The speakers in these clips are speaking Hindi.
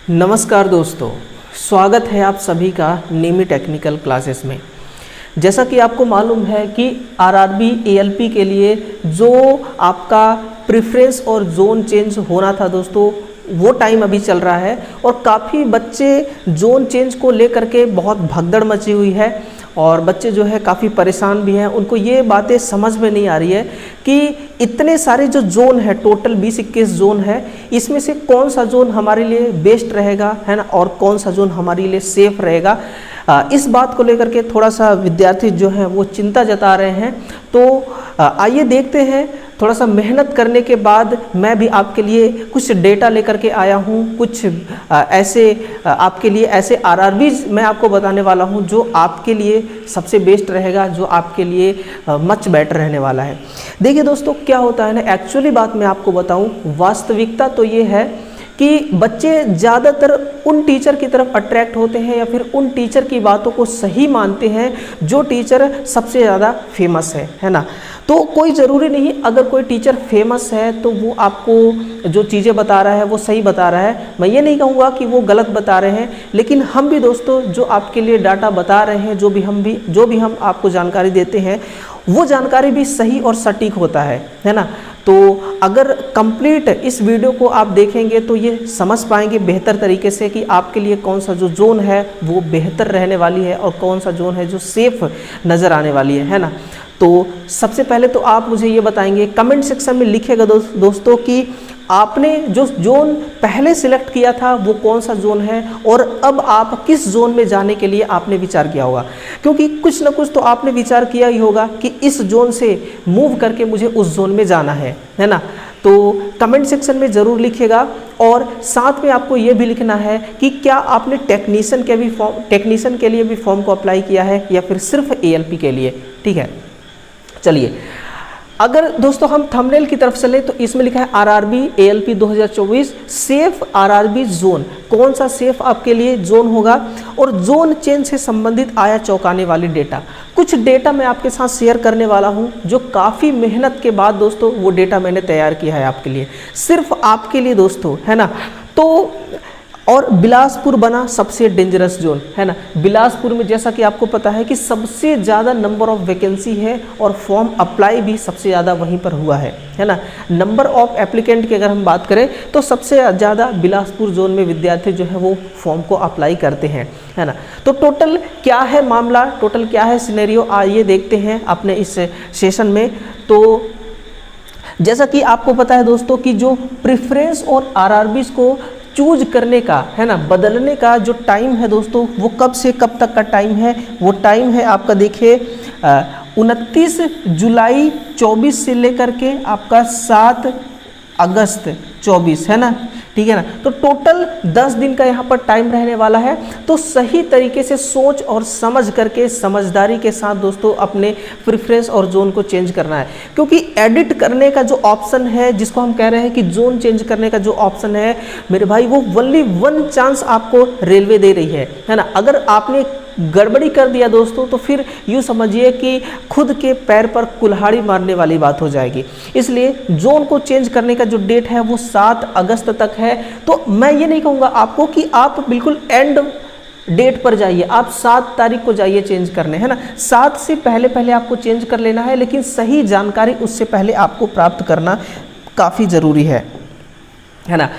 नमस्कार दोस्तों, स्वागत है आप सभी का नेमी टेक्निकल क्लासेस में। जैसा कि आपको मालूम है कि आरआरबी एएलपी के लिए जो आपका प्रेफरेंस और जोन चेंज होना था दोस्तों, वो टाइम अभी चल रहा है और काफ़ी बच्चे जोन चेंज को लेकर के बहुत भगदड़ मची हुई है और बच्चे जो है काफ़ी परेशान भी हैं। उनको ये बातें समझ में नहीं आ रही है कि इतने सारे जो जोन है, टोटल 20-21 जोन है, इसमें से कौन सा जोन हमारे लिए बेस्ट रहेगा, है ना, और कौन सा जोन हमारे लिए सेफ रहेगा। इस बात को लेकर के थोड़ा सा विद्यार्थी जो हैं वो चिंता जता रहे हैं। तो आइए देखते हैं, थोड़ा सा मेहनत करने के बाद मैं भी आपके लिए कुछ डेटा लेकर के आया हूँ, कुछ ऐसे आपके लिए ऐसे आरआरबीज मैं आपको बताने वाला हूँ जो आपके लिए सबसे बेस्ट रहेगा, जो आपके लिए मच बेटर रहने वाला है। देखिए दोस्तों, क्या होता है ना, एक्चुअली बात मैं आपको बताऊँ, वास्तविकता तो ये है कि बच्चे ज़्यादातर उन टीचर की तरफ अट्रैक्ट होते हैं या फिर उन टीचर की बातों को सही मानते हैं जो टीचर सबसे ज़्यादा फेमस है ना। तो कोई ज़रूरी नहीं अगर कोई टीचर फेमस है तो वो आपको जो चीज़ें बता रहा है वो सही बता रहा है। मैं ये नहीं कहूँगा कि वो गलत बता रहे हैं, लेकिन हम भी दोस्तों जो आपके लिए डाटा बता रहे हैं, जो भी हम आपको जानकारी देते हैं, वो जानकारी भी सही और सटीक होता है ना। तो अगर कंप्लीट इस वीडियो को आप देखेंगे तो ये समझ पाएंगे बेहतर तरीके से कि आपके लिए कौन सा जो जोन है वो बेहतर रहने वाली है और कौन सा जोन है जो सेफ नज़र आने वाली है ना। तो सबसे पहले तो आप मुझे ये बताएंगे, कमेंट सेक्शन में लिखिएगा दोस्तों कि आपने जो जोन पहले सिलेक्ट किया था वो कौन सा जोन है और अब आप किस जोन में जाने के लिए आपने विचार किया होगा, क्योंकि कुछ ना कुछ तो आपने विचार किया ही होगा कि इस जोन से मूव करके मुझे उस जोन में जाना है ना। तो कमेंट सेक्शन में ज़रूर लिखिएगा और साथ में आपको ये भी लिखना है कि क्या आपने टेक्नीशियन के लिए भी फॉर्म को अप्लाई किया है या फिर सिर्फ एएलपी के लिए। ठीक है, चलिए अगर दोस्तों हम थंबनेल की तरफ चले तो इसमें लिखा है RRB ALP 2024 safe RRB zone. कौन सा सेफ आपके लिए जोन होगा और जोन चेंज से संबंधित आया चौंकाने वाली डेटा। कुछ डेटा मैं आपके साथ शेयर करने वाला हूं जो काफ़ी मेहनत के बाद दोस्तों वो डेटा मैंने तैयार किया है आपके लिए, सिर्फ आपके लिए दोस्तों, है ना। तो और बिलासपुर बना सबसे डेंजरस जोन, है ना। बिलासपुर में जैसा कि आपको पता है कि सबसे ज़्यादा नंबर ऑफ वैकेंसी है और फॉर्म अप्लाई भी सबसे ज़्यादा वहीं पर हुआ है ना। नंबर ऑफ एप्लीकेंट की अगर हम बात करें तो सबसे ज़्यादा बिलासपुर जोन में विद्यार्थी जो है वो फॉर्म को अप्लाई करते हैं, है ना। तो टोटल क्या है मामला, टोटल क्या है सिनेरियो, आइए देखते हैं अपने इस सेशन में। तो जैसा कि आपको पता है दोस्तों कि जो प्रेफरेंस और आरआरबीज को चूज करने का, है ना, बदलने का जो टाइम है दोस्तों, वो कब से कब तक का टाइम है। वो टाइम है आपका, देखिए 29 जुलाई 24 से लेकर के आपका 7 अगस्त 24, है ना। ठीक है ना। तो टोटल 10 दिन का यहाँ पर टाइम रहने वाला है। तो सही तरीके से सोच और समझ करके, समझदारी के साथ दोस्तों अपने प्रेफरेंस और जोन को चेंज करना है, क्योंकि एडिट करने का जो ऑप्शन है, जिसको हम कह रहे हैं कि जोन चेंज करने का जो ऑप्शन है मेरे भाई, वो ओनली 1 चांस आपको रेलवे दे रही है ना। अगर आपने गड़बड़ी कर दिया दोस्तों तो फिर यूँ समझिए कि खुद के पैर पर कुल्हाड़ी मारने वाली बात हो जाएगी। इसलिए जोन को चेंज करने का जो डेट है वो 7 अगस्त तक है। तो मैं ये नहीं कहूँगा आपको कि आप बिल्कुल एंड डेट पर जाइए, आप 7 तारीख को जाइए चेंज करने, है ना। 7 से पहले आपको चेंज कर लेना है, लेकिन सही जानकारी उससे पहले आपको प्राप्त करना काफ़ी ज़रूरी है ना।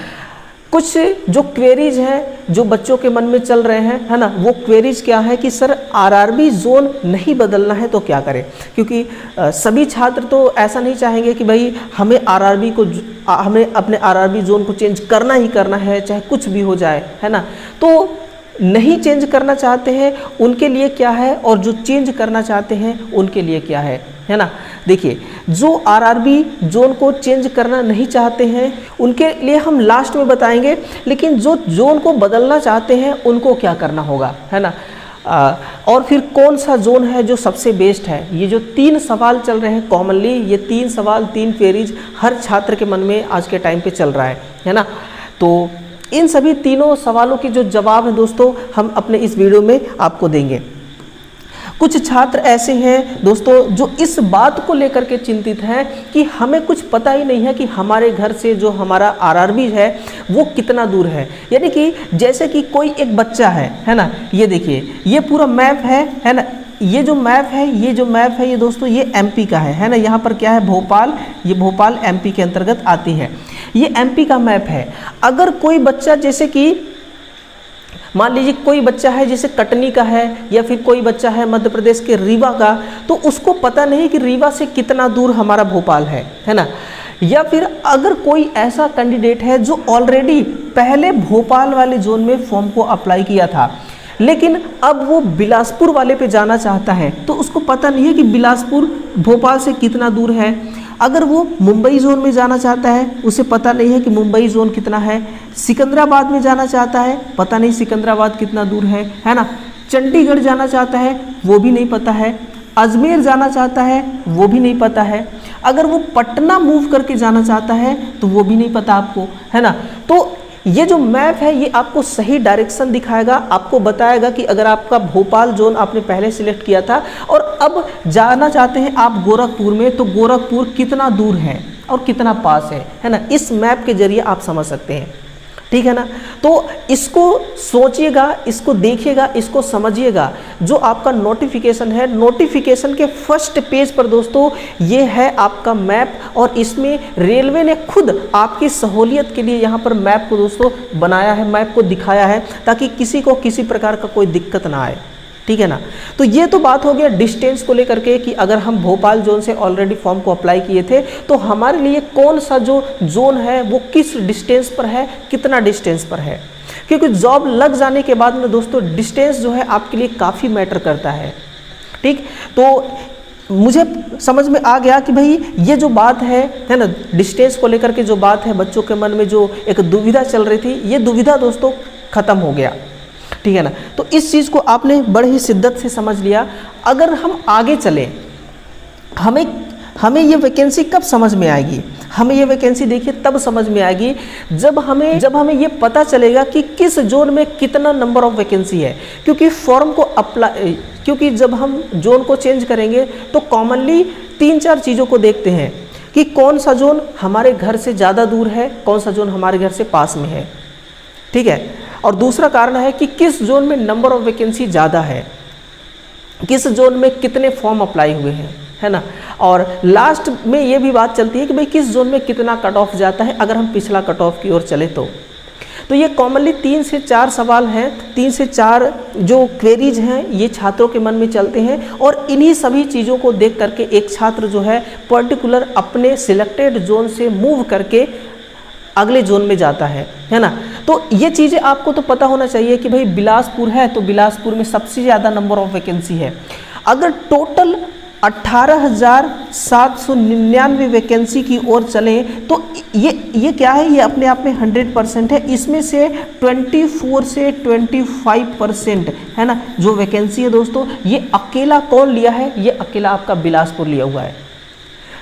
कुछ जो क्वेरीज हैं जो बच्चों के मन में चल रहे हैं, है ना, वो क्वेरीज क्या है कि सर आरआरबी जोन नहीं बदलना है तो क्या करें, क्योंकि सभी छात्र तो ऐसा नहीं चाहेंगे कि भाई हमें अपने आरआरबी जोन को चेंज करना ही करना है, चाहे कुछ भी हो जाए, है ना। तो नहीं चेंज करना चाहते हैं उनके लिए क्या है और जो चेंज करना चाहते हैं उनके लिए क्या है ना। देखिए, जो आरआरबी जोन को चेंज करना नहीं चाहते हैं उनके लिए हम लास्ट में बताएंगे, लेकिन जो जोन को बदलना चाहते हैं उनको क्या करना होगा, है ना। और फिर कौन सा जोन है जो सबसे बेस्ट है। ये जो 3 सवाल चल रहे हैं कॉमनली, ये 3 सवाल 3 क्वेरीज हर छात्र के मन में आज के टाइम पे चल रहा है ना। तो इन सभी तीनों सवालों के जो जवाब हैं दोस्तों हम अपने इस वीडियो में आपको देंगे। कुछ छात्र ऐसे हैं दोस्तों जो इस बात को लेकर के चिंतित हैं कि हमें कुछ पता ही नहीं है कि हमारे घर से जो हमारा आरआरबी है वो कितना दूर है। यानी कि जैसे कि कोई एक बच्चा है ना, ये देखिए ये पूरा मैप है ना, ये जो मैप है ये दोस्तों ये एमपी का है ना। यहाँ पर क्या है, भोपाल, ये भोपाल एमपी के अंतर्गत आती है, ये एमपी का मैप है। अगर कोई बच्चा जैसे कि मान लीजिए कोई बच्चा है जैसे कटनी का है या फिर कोई बच्चा है मध्य प्रदेश के रीवा का, तो उसको पता नहीं कि रीवा से कितना दूर हमारा भोपाल है ना। या फिर अगर कोई ऐसा कैंडिडेट है जो ऑलरेडी पहले भोपाल वाले जोन में फॉर्म को अप्लाई किया था, लेकिन अब वो बिलासपुर वाले पे जाना चाहता है, तो उसको पता नहीं है कि बिलासपुर भोपाल से कितना दूर है। अगर वो मुंबई जोन में जाना चाहता है, उसे पता नहीं है कि मुंबई जोन कितना है। सिकंदराबाद में जाना चाहता है, पता नहीं सिकंदराबाद कितना दूर है ना। चंडीगढ़ जाना चाहता है, वो भी नहीं पता है। अजमेर जाना चाहता है, वो भी नहीं पता है। अगर वो पटना मूव करके जाना चाहता है तो वो भी नहीं पता आपको, है ना। तो ये जो मैप है ये आपको सही डायरेक्शन दिखाएगा, आपको बताएगा कि अगर आपका भोपाल जोन आपने पहले सिलेक्ट किया था और अब जाना चाहते हैं आप गोरखपुर में, तो गोरखपुर कितना दूर है और कितना पास है ना। इस मैप के जरिए आप समझ सकते हैं, ठीक है ना। तो इसको सोचिएगा, इसको देखिएगा, इसको समझिएगा। जो आपका नोटिफिकेशन है, नोटिफिकेशन के फर्स्ट पेज पर दोस्तों ये है आपका मैप, और इसमें रेलवे ने खुद आपकी सहूलियत के लिए यहाँ पर मैप को दोस्तों बनाया है, मैप को दिखाया है, ताकि किसी को किसी प्रकार का कोई दिक्कत ना आए, ठीक है ना। तो ये तो बात हो गया डिस्टेंस को लेकर के कि अगर हम भोपाल जोन से ऑलरेडी फॉर्म को अप्लाई किए थे तो हमारे लिए कौन सा जो जोन है वो किस डिस्टेंस पर है, कितना डिस्टेंस पर है। क्योंकि जॉब लग जाने के बाद में दोस्तों डिस्टेंस जो है आपके लिए काफ़ी मैटर करता है, ठीक। तो मुझे समझ में आ गया कि भाई ये जो बात है ना, डिस्टेंस को लेकर के जो बात है, बच्चों के मन में जो एक दुविधा चल रही थी, ये दुविधा दोस्तों ख़त्म हो गया, ठीक है ना। तो इस चीज़ को आपने बड़े ही शिद्दत से समझ लिया। अगर हम आगे चलें, हमें ये वैकेंसी कब समझ में आएगी, हमें ये वैकेंसी देखिए तब समझ में आएगी जब हमें ये पता चलेगा कि किस जोन में कितना नंबर ऑफ वैकेंसी है। क्योंकि फॉर्म को क्योंकि जब हम जोन को चेंज करेंगे तो कॉमनली 3-4 चीज़ों को देखते हैं कि कौन सा जोन हमारे घर से ज़्यादा दूर है, कौन सा जोन हमारे घर से पास में है, ठीक है। और दूसरा कारण है कि किस जोन में नंबर ऑफ वैकेंसी ज़्यादा है, किस जोन में कितने फॉर्म अप्लाई हुए हैं, है ना। और लास्ट में ये भी बात चलती है कि भाई किस जोन में कितना कट ऑफ जाता है, अगर हम पिछला कट ऑफ की ओर चले तो ये कॉमनली 3 से 4 सवाल हैं, 3 से 4 जो क्वेरीज हैं ये छात्रों के मन में चलते हैं। और इन्हीं सभी चीज़ों को देख करके एक छात्र जो है पर्टिकुलर अपने सिलेक्टेड जोन से मूव करके अगले जोन में जाता है ना। तो ये चीज़ें आपको तो पता होना चाहिए कि भाई बिलासपुर है तो बिलासपुर में सबसे ज़्यादा नंबर ऑफ वैकेंसी है। अगर टोटल 18,799 वैकेंसी की ओर चलें तो ये क्या है, ये अपने आप में 100% है। इसमें से 24 से 25% है ना जो वैकेंसी है दोस्तों, ये अकेला कौन लिया है, ये अकेला आपका बिलासपुर लिया हुआ है।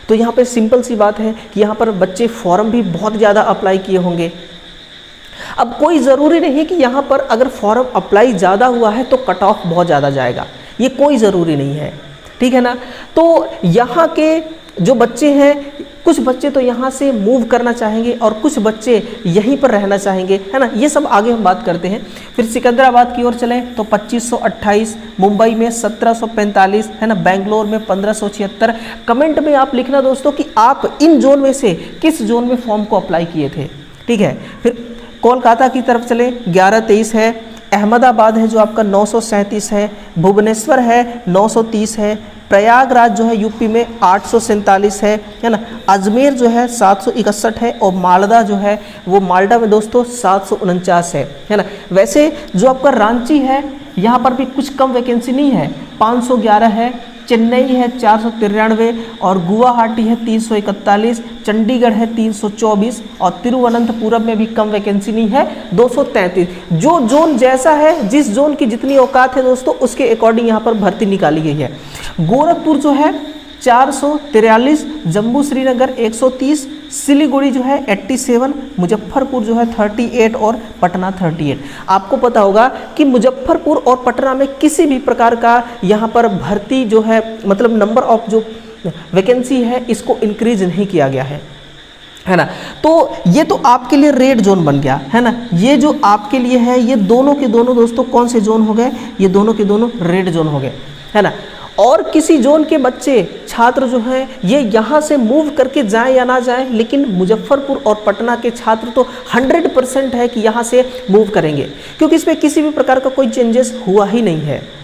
तो यहाँ पे सिंपल सी बात है कि यहाँ पर बच्चे फॉर्म भी बहुत ज़्यादा अप्लाई किए होंगे। अब कोई ज़रूरी नहीं कि यहाँ पर अगर फॉर्म अप्लाई ज़्यादा हुआ है तो कट ऑफ बहुत ज़्यादा जाएगा, ये कोई ज़रूरी नहीं है, ठीक है ना। तो यहाँ के जो बच्चे हैं, कुछ बच्चे तो यहाँ से मूव करना चाहेंगे और कुछ बच्चे यहीं पर रहना चाहेंगे, है ना। ये सब आगे हम बात करते हैं। फिर सिकंदराबाद की ओर चलें तो 2528, मुंबई में 1745, है ना, बेंगलोर में 1576। कमेंट में आप लिखना दोस्तों कि आप इन जोन में से किस जोन में फॉर्म को अप्लाई किए थे, ठीक है। फिर कोलकाता की तरफ चले 1123 है, अहमदाबाद है जो आपका 937 है, भुवनेश्वर है 930 है, प्रयागराज जो है यूपी में 847 है ना, अजमेर जो है 761 है, और मालदा जो है वो मालदा में दोस्तों 749 है ना। वैसे जो आपका रांची है यहाँ पर भी कुछ कम वैकेंसी नहीं है, 511 है, चेन्नई है 493 और गुवाहाटी है 341, चंडीगढ़ है 324 और तिरुवनंतपुरम में भी कम वैकेंसी नहीं है 233। जो जोन जैसा है, जिस जोन की जितनी औकात है दोस्तों उसके अकॉर्डिंग यहाँ पर भर्ती निकाली गई है। गोरखपुर जो है 443, जम्मू श्रीनगर 130, सिलीगुड़ी जो है 87, मुजफ्फरपुर जो है 38 और पटना 38। आपको पता होगा कि मुजफ्फरपुर और पटना में किसी भी प्रकार का यहाँ पर भर्ती जो है मतलब नंबर ऑफ जो वैकेंसी है इसको इंक्रीज नहीं किया गया है ना। तो ये तो आपके लिए रेड जोन बन गया है ना। ये जो आपके लिए है ये दोनों के दोनों दोस्तों कौन से जोन हो गए, ये दोनों के दोनों रेड जोन हो गए है ना। और किसी जोन के बच्चे छात्र जो हैं ये यहाँ से मूव करके जाएं या ना जाएं, लेकिन मुजफ्फरपुर और पटना के छात्र तो 100% है कि यहाँ से मूव करेंगे, क्योंकि इसमें किसी भी प्रकार का कोई चेंजेस हुआ ही नहीं है।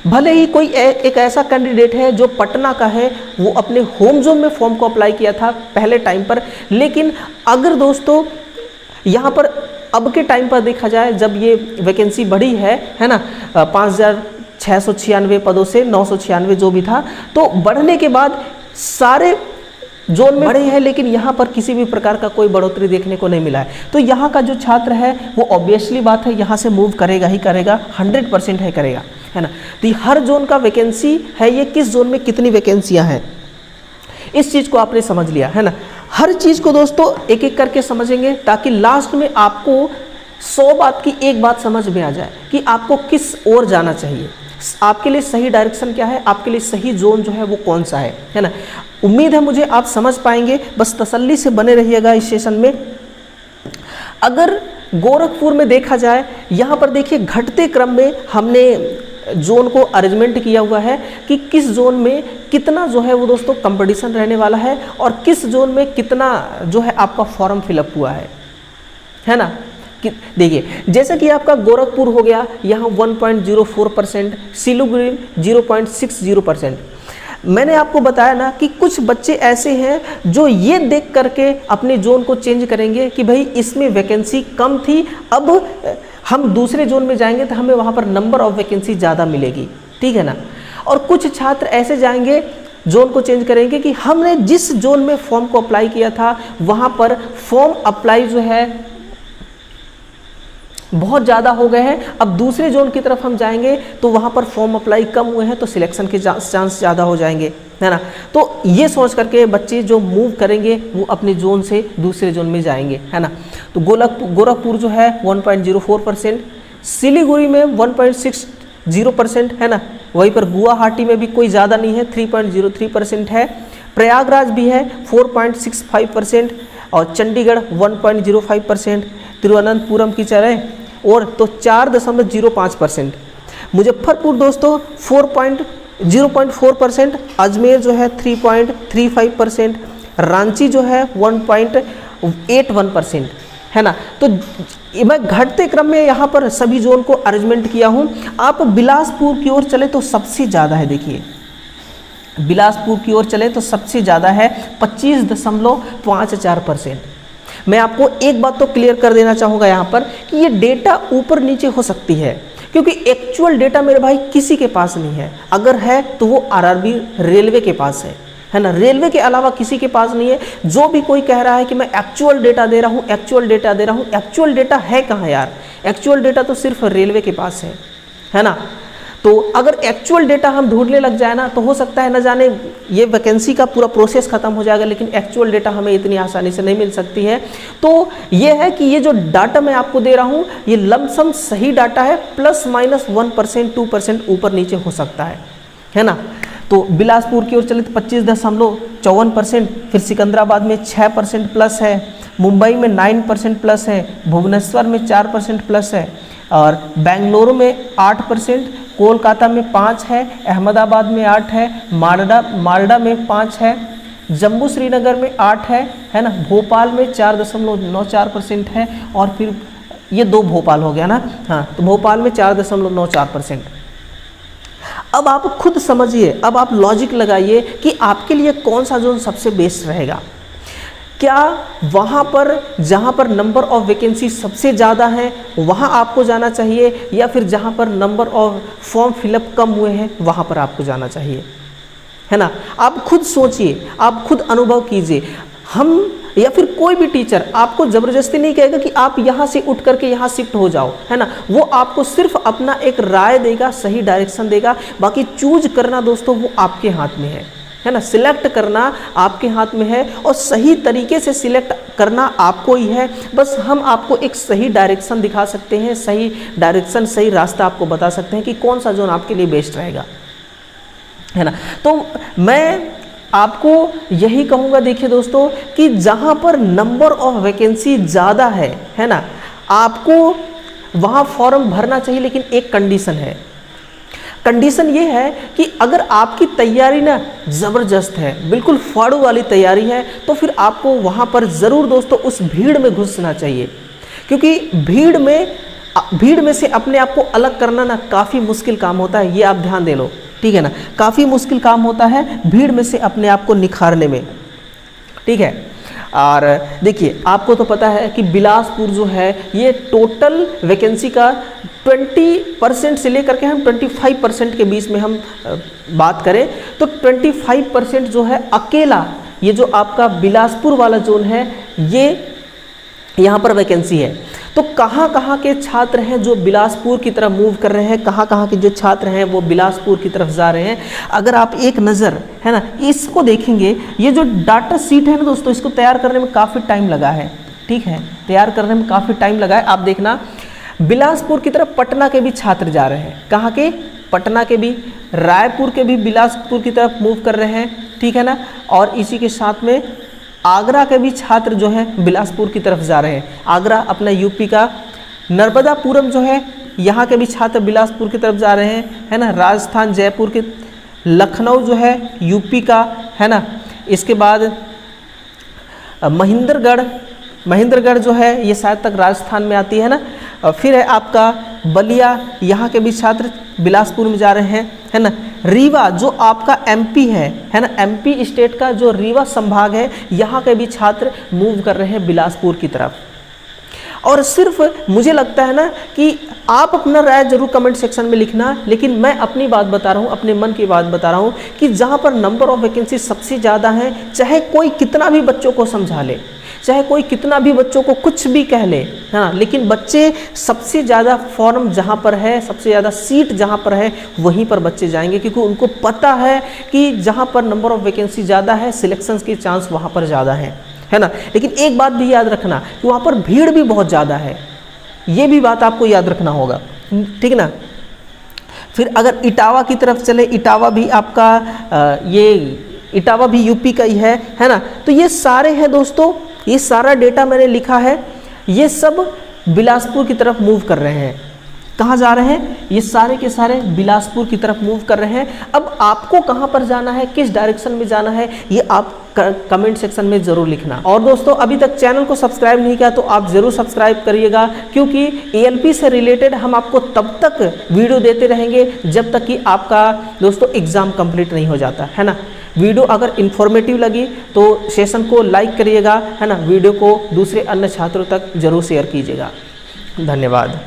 भले ही कोई एक ऐसा कैंडिडेट है जो पटना का है, वो अपने होम जोन में फॉर्म को अप्लाई किया था पहले टाइम पर, लेकिन अगर दोस्तों यहाँ पर अब के टाइम पर देखा जाए जब ये वैकेंसी बढ़ी है ना 5696 पदों से 996 जो भी था, तो बढ़ने के बाद सारे जोन में बढ़े हैं, लेकिन यहाँ पर किसी भी प्रकार का कोई बढ़ोतरी देखने को नहीं मिला है। तो यहाँ का जो छात्र है वो ऑब्वियसली बात है यहाँ से मूव करेगा ही करेगा, 100% है करेगा है ना। तो हर जोन का वैकेंसी है, ये किस जोन में कितनी वैकेंसियाँ हैं इस चीज़ को आपने समझ लिया है ना। हर चीज़ को दोस्तों एक एक करके समझेंगे ताकि लास्ट में आपको 100 बात की एक बात समझ में आ जाए कि आपको किस ओर जाना चाहिए, आपके लिए सही डायरेक्शन क्या है, आपके लिए सही जोन जो है वो कौन सा है ना। उम्मीद है मुझे आप समझ पाएंगे, बस तसल्ली से बने रहिएगा इस सेशन में। अगर गोरखपुर में देखा जाए, यहाँ पर देखिए घटते क्रम में हमने जोन को अरेंजमेंट किया हुआ है कि किस जोन में कितना जो है वो दोस्तों कंपटीशन रहने वाला है और किस जोन में कितना जो है आपका फॉर्म फिलअप हुआ है ना। देखिए जैसे कि आपका गोरखपुर हो गया, यहाँ 1.04%, सिलीगुड़ी 0.60%। मैंने आपको बताया ना कि कुछ बच्चे ऐसे हैं जो ये देख करके अपने जोन को चेंज करेंगे कि भाई इसमें वैकेंसी कम थी, अब हम दूसरे जोन में जाएंगे तो हमें वहाँ पर नंबर ऑफ वैकेंसी ज़्यादा मिलेगी, ठीक है ना। और कुछ छात्र ऐसे जाएंगे जोन को चेंज करेंगे कि हमने जिस जोन में फॉर्म को अप्लाई किया था वहाँ पर फॉर्म अप्लाई जो है बहुत ज़्यादा हो गए हैं, अब दूसरे जोन की तरफ हम जाएंगे तो वहाँ पर फॉर्म अप्लाई कम हुए हैं तो सिलेक्शन के चांस ज़्यादा हो जाएंगे है ना। तो ये सोच करके बच्चे जो मूव करेंगे वो अपने जोन से दूसरे जोन में जाएंगे है ना। तो गोरखपुर जो है 1.04%, सिलीगुड़ी में 1.60% है ना। वहीं पर गुवाहाटी में भी कोई ज़्यादा नहीं है, 3.03% है। प्रयागराज भी है 4.65% और चंडीगढ़ 1.05%, तिरुवनंतपुरम की तरह और तो 4.05%। मुजफ्फरपुर दोस्तों 0.4%, अजमेर जो है 3.35%, रांची जो है 1.81% है ना। तो मैं घटते क्रम में यहाँ पर सभी जोन को अरेंजमेंट किया हूँ। आप बिलासपुर की ओर चले तो सबसे ज़्यादा है, देखिए बिलासपुर की ओर चले तो सबसे ज़्यादा है 25.54%। मैं आपको एक बात तो क्लियर कर देना चाहूँगा यहाँ पर कि ये डेटा ऊपर नीचे हो सकती है, क्योंकि एक्चुअल डेटा मेरे भाई किसी के पास नहीं है। अगर है तो वो आरआरबी रेलवे के पास है ना, रेलवे के अलावा किसी के पास नहीं है। जो भी कोई कह रहा है कि मैं एक्चुअल डेटा दे रहा हूँ, एक्चुअल डेटा दे रहा हूँ, एक्चुअल डेटा है कहाँ यार? एक्चुअल डेटा तो सिर्फ रेलवे के पास है ना। तो अगर एक्चुअल डेटा हम ढूंढने लग जाए ना तो हो सकता है न जाने ये वैकेंसी का पूरा प्रोसेस खत्म हो जाएगा, लेकिन एक्चुअल डेटा हमें इतनी आसानी से नहीं मिल सकती है। तो ये है कि ये जो डाटा मैं आपको दे रहा हूँ ये लमसम सही डाटा है, ±1% 2% ऊपर नीचे हो सकता है ना। तो बिलासपुर की ओर चले तो 25.54%, फिर सिकंदराबाद में 6% प्लस है, मुंबई में 9% प्लस है, भुवनेश्वर में 4% प्लस है, और बेंगलुरु में 8%, कोलकाता में 5 है, अहमदाबाद में 8 है, मालदा में 5 है, जम्मू श्रीनगर में 8 है ना, भोपाल में 4.94% है, और फिर ये 2 भोपाल हो गया ना, हाँ, तो भोपाल में 4.94%। अब आप खुद समझिए, अब आप लॉजिक लगाइए कि आपके लिए कौन सा जोन सबसे बेस्ट रहेगा। क्या वहाँ पर जहाँ पर नंबर ऑफ वैकेंसी सबसे ज़्यादा है वहाँ आपको जाना चाहिए, या फिर जहाँ पर नंबर ऑफ फॉर्म फिलअप कम हुए हैं वहाँ पर आपको जाना चाहिए, है ना। आप खुद सोचिए, आप खुद अनुभव कीजिए। हम या फिर कोई भी टीचर आपको ज़बरदस्ती नहीं कहेगा कि आप यहाँ से उठ करके यहाँ शिफ्ट हो जाओ, है ना। वो आपको सिर्फ अपना एक राय देगा, सही डायरेक्शन देगा, बाकी चूज करना दोस्तों वो आपके हाथ में है ना। सिलेक्ट करना आपके हाथ में है और सही तरीके से सिलेक्ट करना आपको ही है। बस हम आपको एक सही डायरेक्शन दिखा सकते हैं, सही डायरेक्शन, सही रास्ता आपको बता सकते हैं कि कौन सा जोन आपके लिए बेस्ट रहेगा, है ना। तो मैं आपको यही कहूँगा, देखिए दोस्तों, कि जहाँ पर नंबर ऑफ वैकेंसी ज़्यादा है ना, आपको वहाँ फॉर्म भरना चाहिए। लेकिन एक कंडीशन है, कंडीशन ये है कि अगर आपकी तैयारी ना ज़बरदस्त है, बिल्कुल फाड़ू वाली तैयारी है, तो फिर आपको वहाँ पर ज़रूर दोस्तों उस भीड़ में घुसना चाहिए। क्योंकि भीड़ में से अपने आप को अलग करना ना काफ़ी मुश्किल काम होता है, ये आप ध्यान दे लो, ठीक है ना। काफ़ी मुश्किल काम होता है भीड़ में से अपने आप को निखारने में, ठीक है। और देखिए, आपको तो पता है कि बिलासपुर जो है ये टोटल वैकेंसी का 20% से लेकर के हम 25% के बीच में हम बात करें तो 25% जो है अकेला ये जो आपका बिलासपुर वाला जोन है, ये यहाँ पर वैकेंसी है। तो कहाँ कहाँ के छात्र हैं जो बिलासपुर की तरफ मूव कर रहे हैं, कहाँ कहाँ के जो छात्र हैं वो बिलासपुर की तरफ जा रहे हैं, अगर आप एक नज़र, है ना, इसको देखेंगे। ये जो डाटा सीट है ना दोस्तों, इसको तैयार करने में काफ़ी टाइम लगा है, ठीक है, तैयार करने में काफ़ी टाइम लगा है। आप देखना, बिलासपुर की तरफ पटना के भी छात्र जा रहे हैं, कहाँ के, पटना के भी, रायपुर के भी बिलासपुर की तरफ मूव कर रहे हैं, ठीक है ना। और इसी के साथ में आगरा के भी छात्र जो हैं बिलासपुर की तरफ जा रहे हैं। आगरा अपना यूपी का, नर्मदापुरम जो है यहाँ के भी छात्र बिलासपुर की तरफ जा रहे हैं, है ना। राजस्थान, जयपुर के, लखनऊ जो है यूपी का, है ना। इसके बाद महेंद्रगढ़ जो है ये शायद तक राजस्थान में आती है ना। फिर है आपका बलिया, यहाँ के भी छात्र बिलासपुर में जा रहे हैं, है ना। रीवा जो आपका एमपी है ना, एमपी स्टेट का जो रीवा संभाग है, यहाँ के भी छात्र मूव कर रहे हैं बिलासपुर की तरफ। और सिर्फ मुझे लगता है ना कि आप अपना राय जरूर कमेंट सेक्शन में लिखना, लेकिन मैं अपनी बात बता रहा हूँ, अपने मन की बात बता रहा हूँ कि जहाँ पर नंबर ऑफ वैकेंसी सबसे ज़्यादा है, चाहे कोई कितना भी बच्चों को समझा ले, चाहे कोई कितना भी बच्चों को कुछ भी कह ले, है ना, लेकिन बच्चे सबसे ज़्यादा फॉर्म जहाँ पर है, सबसे ज़्यादा सीट जहाँ पर है, वहीं पर बच्चे जाएंगे। क्योंकि उनको पता है कि जहाँ पर नंबर ऑफ वैकेंसी ज़्यादा है, सिलेक्शंस के चांस वहाँ पर ज़्यादा है ना। लेकिन एक बात भी याद रखना कि वहाँ पर भीड़ भी बहुत ज़्यादा है, ये भी बात आपको याद रखना होगा, ठीक ना। फिर अगर इटावा की तरफ चले, इटावा भी आपका इटावा भी यूपी का ही है ना। तो ये सारे हैं दोस्तों, ये सारा डेटा मैंने लिखा है, ये सब बिलासपुर की तरफ मूव कर रहे हैं। कहाँ जा रहे हैं? ये सारे के सारे बिलासपुर की तरफ मूव कर रहे हैं। अब आपको कहाँ पर जाना है, किस डायरेक्शन में जाना है, ये आप कमेंट सेक्शन में ज़रूर लिखना। और दोस्तों, अभी तक चैनल को सब्सक्राइब नहीं किया तो आप ज़रूर सब्सक्राइब करिएगा, क्योंकि ALP से रिलेटेड हम आपको तब तक वीडियो देते रहेंगे जब तक कि आपका दोस्तों एग्ज़ाम कंप्लीट नहीं हो जाता, है ना। वीडियो अगर इन्फॉर्मेटिव लगी तो सेशन को लाइक करिएगा, है ना। वीडियो को दूसरे अन्य छात्रों तक ज़रूर शेयर कीजिएगा। धन्यवाद।